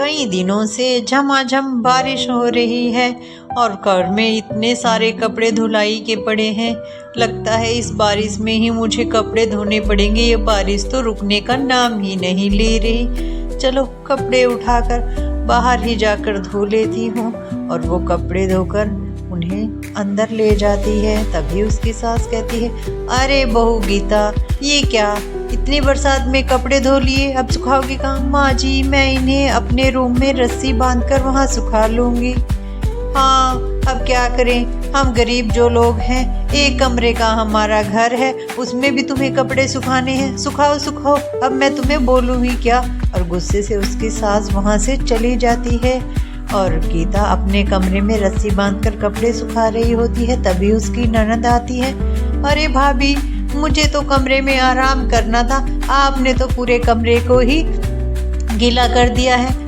कई दिनों से झमाझम बारिश हो रही है और घर में इतने सारे कपड़े धुलाई के पड़े हैं। लगता है इस बारिश में ही मुझे कपड़े धोने पड़ेंगे। ये बारिश तो रुकने का नाम ही नहीं ले रही। चलो कपड़े उठाकर बाहर ही जाकर धो लेती हूँ। और वो कपड़े धोकर उन्हें अंदर ले जाती है। तभी उसकी सास कहती है, अरे बहू गीता, ये क्या, इतनी बरसात में कपड़े धो लिए, अब सुखाओगी कहाँ? माँ जी, मैं इन्हें अपने रूम में रस्सी बांधकर वहाँ सुखा लूँगी। हाँ, अब क्या करें, हम गरीब जो लोग हैं, एक कमरे का हमारा घर है, उसमें भी तुम्हें कपड़े सुखाने हैं। सुखाओ सुखाओ, अब मैं तुम्हें बोलूँ ही क्या। और गुस्से से उसकी सास वहाँ से चली जाती है और गीता अपने कमरे में रस्सी बांधकर कपड़े सुखा रही होती है। तभी उसकी ननद आती है। अरे भाभी, मुझे तो कमरे में आराम करना था, आपने तो पूरे कमरे को ही गीला कर दिया है।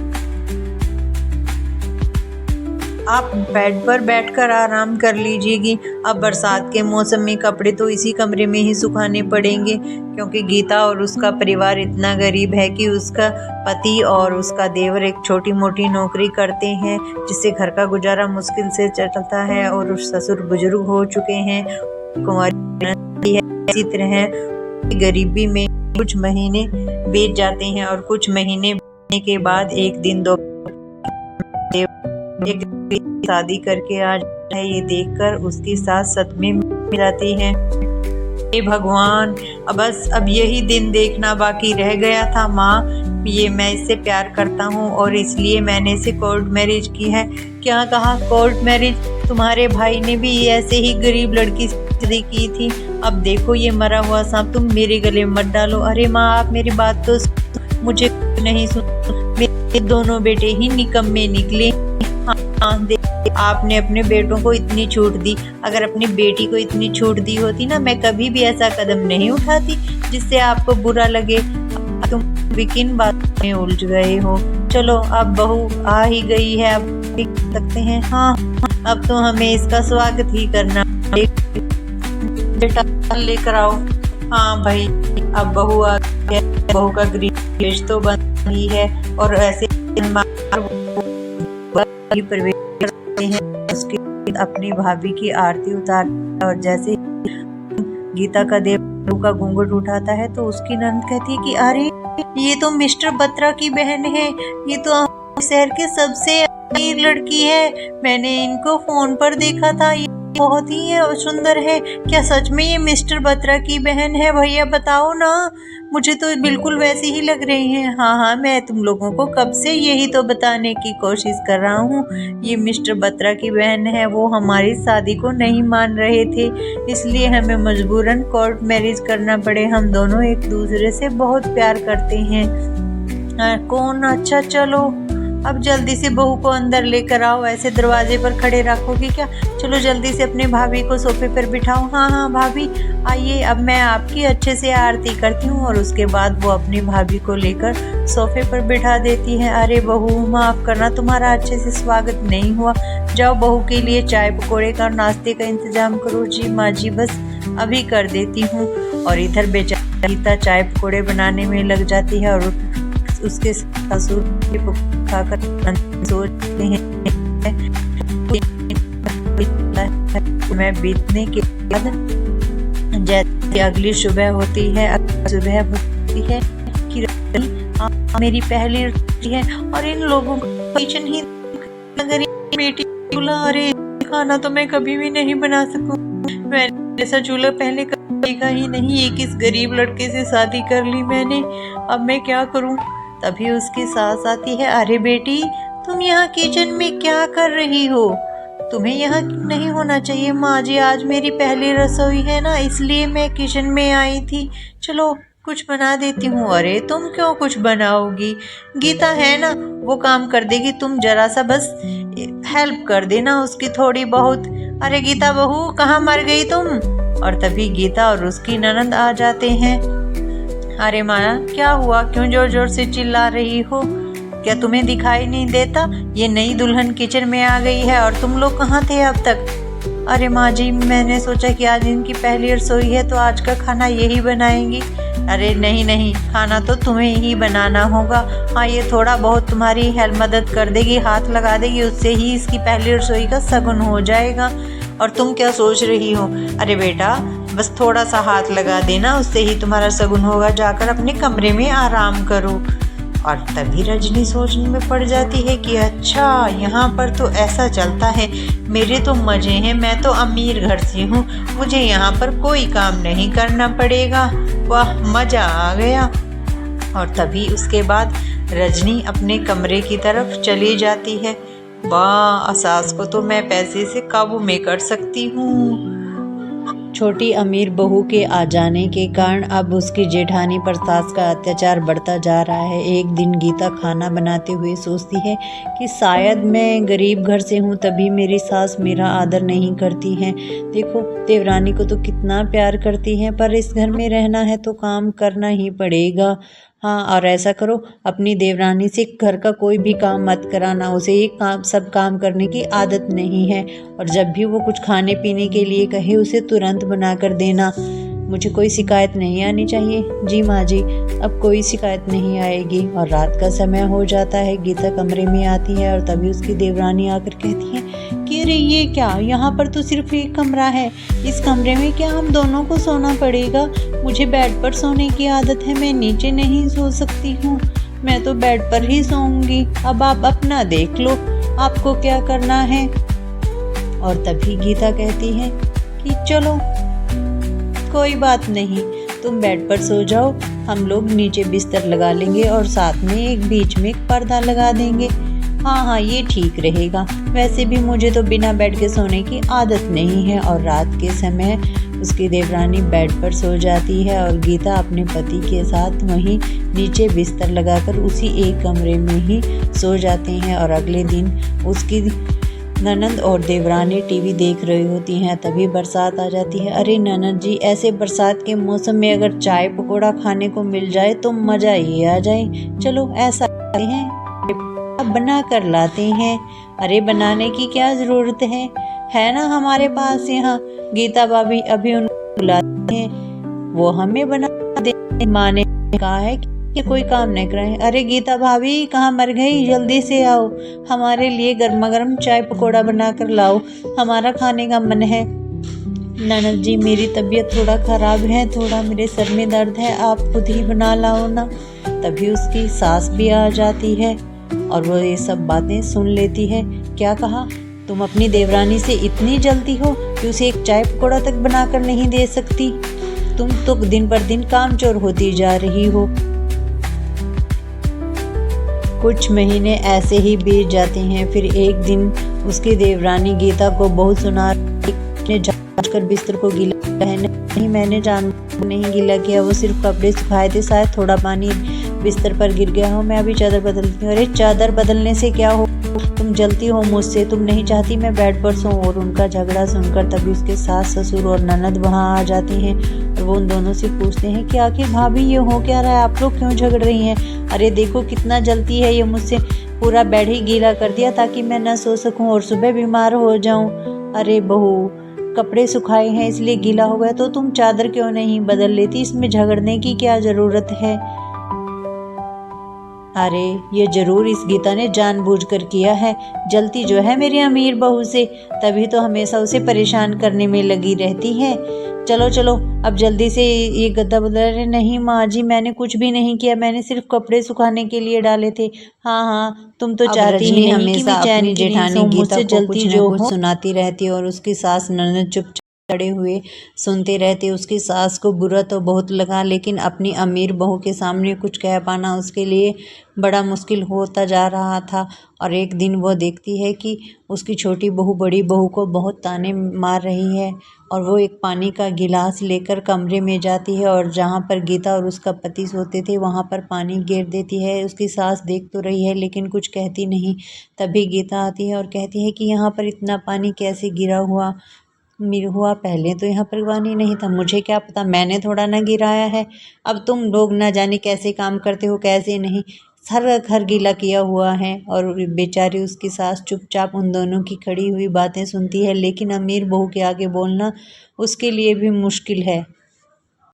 आप बेड पर बैठकर आराम कर लीजिएगी। अब बरसात के मौसम में कपड़े तो इसी कमरे में ही सुखाने पड़ेंगे, क्योंकि गीता और उसका परिवार इतना गरीब है कि उसका पति और उसका देवर एक छोटी मोटी नौकरी करते हैं, जिससे घर का गुजारा मुश्किल से चलता है। और उस ससुर बुजुर्ग हो चुके हैं, कुंवारी है। इसी तरह गरीबी में कुछ महीने बीत जाते हैं और कुछ महीने बीतने के बाद एक दिन दो एक शादी करके आ जाता है। ये देखकर उसकी सास सदमे में जाती है। हे भगवान, अब यही दिन देखना बाकी रह गया था। माँ, ये मैं इससे प्यार करता हूँ और इसलिए मैंने इसे कोर्ट मैरिज की है। क्या कहा, कोर्ट मैरिज? तुम्हारे भाई ने भी ऐसे ही गरीब लड़की से शादी की थी। अब देखो ये मरा हुआ सांप तुम मेरे गले में मत डालो। अरे माँ, आप मेरी बात तो मुझे नहीं सुन, मेरे दोनों बेटे ही निकम्मे निकले। हाँ, आपने अपने बेटों को इतनी छूट दी। अगर अपनी बेटी को इतनी छूट दी होती ना, मैं कभी भी ऐसा कदम नहीं उठाती जिससे आपको बुरा लगे। तुम भी किन बातों में उलझ गए हो। चलो, अब बहू आ ही गई है, अब देख सकते हैं। हाँ, अब तो हमें इसका स्वागत ही करना। बेटा लेकर आओ। हाँ भाई, अब बहू आ गई है। बहू का गृह तो बंद ही है और ऐसे प्रवेश करते हैं। उसके अपनी भाभी की आरती उतार और जैसे गीता का देव का घूंघट उठाता है तो उसकी ननद कहती है कि अरे, ये तो मिस्टर बत्रा की बहन है। ये तो शहर के सबसे अमीर लड़की है। मैंने इनको फोन पर देखा था, ये बहुत ही सुंदर है। क्या सच में ये मिस्टर बत्रा की बहन है? भैया बताओ ना, मुझे तो बिल्कुल वैसी ही लग रही है। हाँ हाँ, मैं तुम लोगों को कब से यही तो बताने की कोशिश कर रहा हूँ। ये मिस्टर बत्रा की बहन है। वो हमारी शादी को नहीं मान रहे थे, इसलिए हमें मजबूरन कोर्ट मैरिज करना पड़े। हम दोनों एक दूसरे से बहुत प्यार करते हैं। कौन? अच्छा, चलो अब जल्दी से बहू को अंदर लेकर आओ। ऐसे दरवाजे पर खड़े रखोगी क्या? चलो जल्दी से अपने भाभी को सोफे पर बिठाओ। हाँ हाँ भाभी, आइए, अब मैं आपकी अच्छे से आरती करती हूँ। और उसके बाद वो अपनी भाभी को लेकर सोफे पर बिठा देती है। अरे बहू, माफ़ करना, तुम्हारा अच्छे से स्वागत नहीं हुआ। जाओ, बहू के लिए चाय पकौड़े का नाश्ते का इंतजाम करो। जी माँ जी, बस अभी कर देती हूँ। और इधर बेचारी गीता चाय पकौड़े बनाने में लग जाती है और उसके ससुर खाकर सोचते हैं मैं बीतने के बाद जैसे अगली सुबह होती है कि मेरी पहली रोटी है और इन लोगों को किचन ही बेटी चूल्हा। अरे, खाना तो मैं कभी भी नहीं बना सकूं। मैंने ऐसा चूल्हा पहले देखा ही नहीं। एक इस गरीब लड़के से शादी कर ली मैंने, अब मैं क्या करूं। तभी उसकी सास आती है। अरे बेटी, तुम यहाँ किचन में क्या कर रही हो? तुम्हें यहाँ नहीं होना चाहिए। माँ जी, आज मेरी पहली रसोई है ना, इसलिए मैं किचन में आई थी। चलो कुछ बना देती हूँ। अरे तुम क्यों कुछ बनाओगी? गीता है ना, वो काम कर देगी। तुम जरा सा बस हेल्प कर देना उसकी थोड़ी बहुत। अरे गीता बहू, कहाँ मर गई तुम? और तभी गीता और उसकी ननद आ जाते हैं। अरे माया, क्या हुआ? क्यों जोर जोर से चिल्ला रही हो? क्या तुम्हें दिखाई नहीं देता? ये नई दुल्हन किचन में आ गई है और तुम लोग कहाँ थे अब तक? अरे माँ जी, मैंने सोचा कि आज इनकी पहली रसोई है तो आज का खाना यही बनाएंगी। अरे नहीं नहीं, खाना तो तुम्हें ही बनाना होगा। हाँ, ये थोड़ा बहुत तुम्हारी हेल्प मदद कर देगी, हाथ लगा देगी, उससे ही इसकी पहली रसोई का शगुन हो जाएगा। और तुम क्या सोच रही हो? अरे बेटा, बस थोड़ा सा हाथ लगा देना, उससे ही तुम्हारा शगुन होगा। जाकर अपने कमरे में आराम करो। और तभी रजनी सोचने में पड़ जाती है कि अच्छा, यहाँ पर तो ऐसा चलता है, मेरे तो मज़े हैं, मैं तो अमीर घर से हूँ, मुझे यहाँ पर कोई काम नहीं करना पड़ेगा। वाह, मज़ा आ गया। और तभी उसके बाद रजनी अपने कमरे की तरफ चली जाती है। वाह, सास को तो मैं पैसे से काबू में कर सकती हूँ। छोटी अमीर बहू के आ जाने के कारण अब उसकी जेठानी पर सास का अत्याचार बढ़ता जा रहा है। एक दिन गीता खाना बनाते हुए सोचती है कि शायद मैं गरीब घर से हूँ, तभी मेरी सास मेरा आदर नहीं करती हैं। देखो, देवरानी को तो कितना प्यार करती हैं, पर इस घर में रहना है तो काम करना ही पड़ेगा। हाँ, और ऐसा करो, अपनी देवरानी से घर का कोई भी काम मत कराना, उसे ये सब काम करने की आदत नहीं है। और जब भी वो कुछ खाने पीने के लिए कहे, उसे तुरंत बना कर देना। मुझे कोई शिकायत नहीं आनी चाहिए। जी माँ जी, अब कोई शिकायत नहीं आएगी। और रात का समय हो जाता है। गीता कमरे में आती है और तभी उसकी देवरानी आकर कहती है कि अरे ये क्या, यहाँ पर तो सिर्फ एक कमरा है, इस कमरे में क्या हम दोनों को सोना पड़ेगा? मुझे बेड पर सोने की आदत है, मैं नीचे नहीं सो सकती हूँ, मैं तो बेड पर ही सोऊंगी। अब आप अपना देख लो, आपको क्या करना है। और तभी गीता कहती है कि चलो कोई बात नहीं, तुम बेड पर सो जाओ, हम लोग नीचे बिस्तर लगा लेंगे और साथ में एक बीच में एक पर्दा लगा देंगे। हाँ हाँ, ये ठीक रहेगा। वैसे भी मुझे तो बिना बेड के सोने की आदत नहीं है। और रात के समय उसकी देवरानी बेड पर सो जाती है और गीता अपने पति के साथ वहीं नीचे बिस्तर लगाकर उसी एक कमरे में ही सो जाते हैं। और अगले दिन उसकी ननद और देवरानी टीवी देख रही होती हैं। तभी बरसात आ जाती है। अरे ननद जी, ऐसे बरसात के मौसम में अगर चाय पकौड़ा खाने को मिल जाए तो मज़ा ही आ जाए। चलो ऐसा है, अब बना कर लाते हैं। अरे बनाने की क्या ज़रूरत है ना हमारे पास यहाँ गीता भाभी, अभी उनको बुलाते हैं, वो हमें बना दे। माँ ने कहा है कि कोई काम नहीं कराए। अरे गीता भाभी, कहाँ मर गई? जल्दी से आओ, हमारे लिए गर्मा गर्म चाय पकौड़ा बना कर लाओ, हमारा खाने का मन है। ननद जी, मेरी तबीयत थोड़ा ख़राब है, थोड़ा मेरे सर में दर्द है, आप खुद ही बना लाओ ना। तभी उसकी सास भी आ जाती है और वो ये सब बातें सुन लेती है। क्या कहा? तुम अपनी देवरानी से इतनी जलती हो कि उसे एक चाय पकौड़ा तक बनाकर नहीं दे सकती? तुम तो दिन पर दिन कामचोर होती जा रही हो। कुछ महीने ऐसे ही बीत जाते हैं। फिर एक दिन उसकी देवरानी गीता को बहुत सुना, जानकर बिस्तर को गीला है। नहीं, मैंने नहीं गीला किया, वो सिर्फ कपड़े सुखाए थे, शायद थोड़ा पानी बिस्तर पर गिर गया हो, मैं अभी चादर बदलती हूँ। अरे चादर बदलने से क्या हो, तुम जलती हो मुझसे, तुम नहीं चाहती मैं बेड पर सोऊं। और उनका झगड़ा सुनकर तभी उसके सास ससुर और ननद वहाँ आ जाती हैं और वो उन दोनों से पूछते हैं कि आखिर भाभी ये हो क्या रहा है, आप लोग क्यों झगड़ रही हैं? अरे देखो कितना जलती है ये मुझसे, पूरा बेड ही गीला कर दिया ताकि मैं न सो सकूं और सुबह बीमार हो जाऊं। अरे बहू, कपड़े सुखाए हैं इसलिए गीला हो गया, तो तुम चादर क्यों नहीं बदल लेती? इसमें झगड़ने की क्या ज़रूरत है? अरे ये जरूर इस गीता ने जानबूझकर किया है, जलती जो है मेरी अमीर बहू से, तभी तो हमेशा उसे परेशान करने में लगी रहती है। चलो चलो, अब जल्दी से ये गद्दा बदल। रहे नहीं माँ जी, मैंने कुछ भी नहीं किया, मैंने सिर्फ कपड़े सुखाने के लिए डाले थे। हाँ हाँ, तुम तो चाहती ही नहीं कि मैं चैन की नींद सोऊं, मुझसे जलती जो हो। सुनाती रहती और उसकी सास ननद चुपचाप खड़े हुए सुनते रहते। उसकी सास को बुरा तो बहुत लगा, लेकिन अपनी अमीर बहू के सामने कुछ कह पाना उसके लिए बड़ा मुश्किल होता जा रहा था। और एक दिन वो देखती है कि उसकी छोटी बहू बड़ी बहू को बहुत ताने मार रही है और वो एक पानी का गिलास लेकर कमरे में जाती है और जहाँ पर गीता और उसका पति सोते थे वहाँ पर पानी गिर देती है। उसकी सास देख तो रही है लेकिन कुछ कहती नहीं। तभी गीता आती है और कहती है कि यहाँ पर इतना पानी कैसे गिरा हुआ पहले तो यहाँ पर पानी नहीं था, मुझे क्या पता, मैंने थोड़ा ना गिराया है। अब तुम लोग ना जाने कैसे काम करते हो कैसे नहीं, सारा घर गीला किया हुआ है। और बेचारी उसकी सास चुपचाप उन दोनों की खड़ी हुई बातें सुनती है, लेकिन अमीर बहू के आगे बोलना उसके लिए भी मुश्किल है।